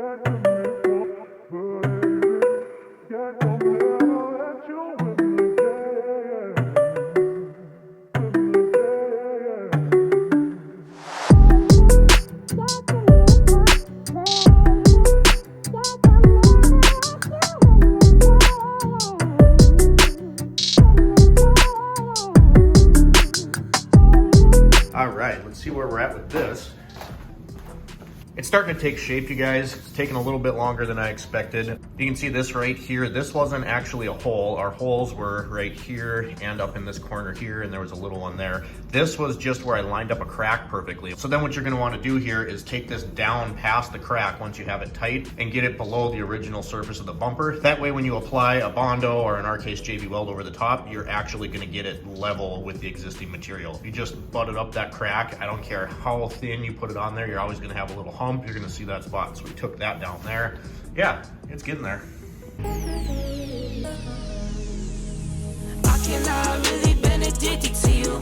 All right, let's see where we're at with this. It's starting to take shape, you guys. It's taking a little bit longer than I expected. You can see this right here. This wasn't actually a hole. Our holes were right here and up in this corner here, and there was a little one there. This was just where I lined up a crack perfectly. So then what you're gonna wanna do here is take this down past the crack once you have it tight and get it below the original surface of the bumper. That way when you apply a Bondo, or in our case JB Weld, over the top, you're actually gonna get it level with the existing material. If you just butted up that crack, I don't care how thin you put it on there, you're always gonna have a little hump. You're gonna see that spot. So we took that down there. Yeah, it's getting there. I cannot really been addicted to you.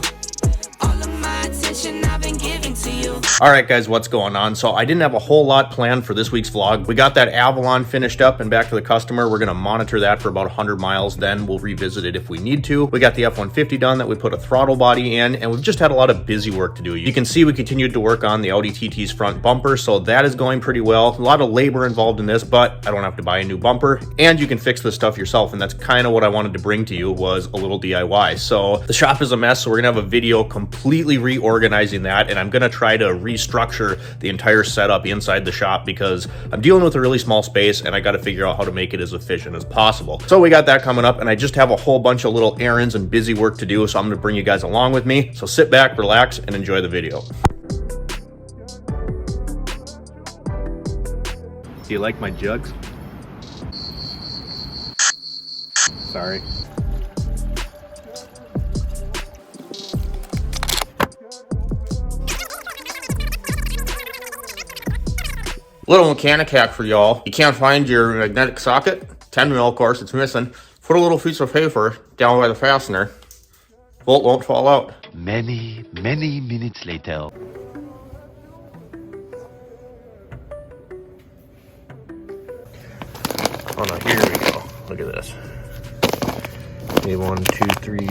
All of my attention I've been giving to you. All right, guys, what's going on? So I didn't have a whole lot planned for this week's vlog. We got that Avalon finished up and back to the customer. We're gonna monitor that for about 100 miles. Then we'll revisit it if we need to. We got the F-150 done that we put a throttle body in, and we've just had a lot of busy work to do. You can see we continued to work on the Audi TT's front bumper, so that is going pretty well. A lot of labor involved in this, but I don't have to buy a new bumper, and you can fix this stuff yourself, and that's kind of what I wanted to bring to you, was a little DIY. So the shop is a mess, so we're gonna have a video completely reorganizing that, and I'm gonna try to restructure the entire setup inside the shop because I'm dealing with a really small space and I got to figure out how to make it as efficient as possible. So we got that coming up, and I just have a whole bunch of little errands and busy work to do, so I'm going to bring you guys along with me. So sit back, relax, and enjoy the video. Do you like my jugs? Sorry. Little mechanic hack for y'all. You can't find your magnetic socket? 10 mil, of course, it's missing. Put a little piece of paper down by the fastener. Bolt won't fall out. Many minutes later. Oh no, here we go. Look at this. Okay, 1, 2, 3,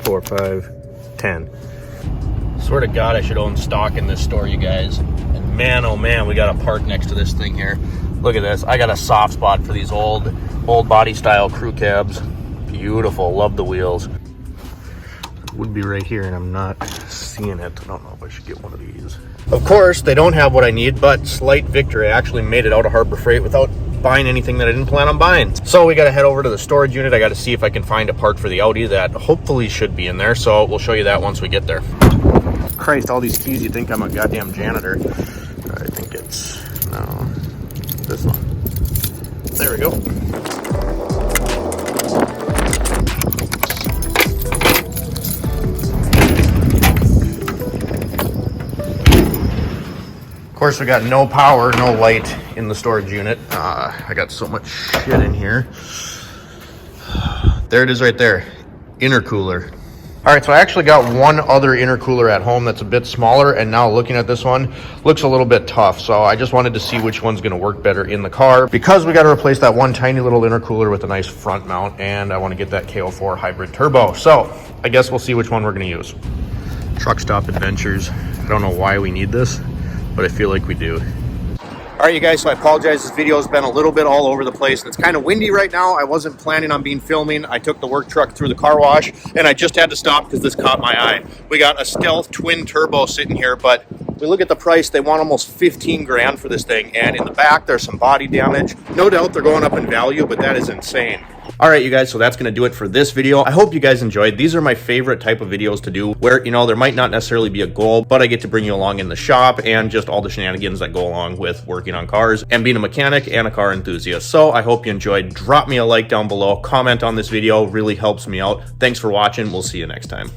4, 5, 10. Swear to God, I should own stock in this store, you guys. And man, oh man, we got a park next to this thing here. Look at this. I got a soft spot for these old body style crew cabs. Beautiful. Love the wheels. It would be right here, and I'm not seeing it. I don't know if I should get one of these. Of course, they don't have what I need, but slight victory. I actually made it out of Harbor Freight without buying anything that I didn't plan on buying. So we got to head over to the storage unit. I got to see if I can find a part for the Audi that hopefully should be in there. So we'll show you that once we get there. Christ, all these keys, you think I'm a goddamn janitor. I think it's, no, this one. There we go. Of course, we got no power, no light in the storage unit. I got so much shit in here. There it is right there, intercooler. All right, so I actually got one other intercooler at home that's a bit smaller, and now looking at this one, looks a little bit tough. So I just wanted to see which one's gonna work better in the car, because we gotta replace that one tiny little intercooler with a nice front mount, and I wanna get that KO4 hybrid turbo. So I guess we'll see which one we're gonna use. Truck stop adventures. I don't know why we need this, but I feel like we do. All right, you guys, so I apologize. This video has been a little bit all over the place. It's kind of windy right now. I wasn't planning on filming. I took the work truck through the car wash, and I just had to stop because this caught my eye. We got a Stealth twin turbo sitting here, but we look at the price, they want almost 15 grand for this thing. And in the back, there's some body damage. No doubt they're going up in value, but that is insane. All right, you guys, so that's going to do it for this video. I hope you guys enjoyed. These are my favorite type of videos to do where, you know, there might not necessarily be a goal, but I get to bring you along in the shop and just all the shenanigans that go along with working on cars and being a mechanic and a car enthusiast. So I hope you enjoyed. Drop me a like down below. Comment on this video. Really helps me out. Thanks for watching. We'll see you next time.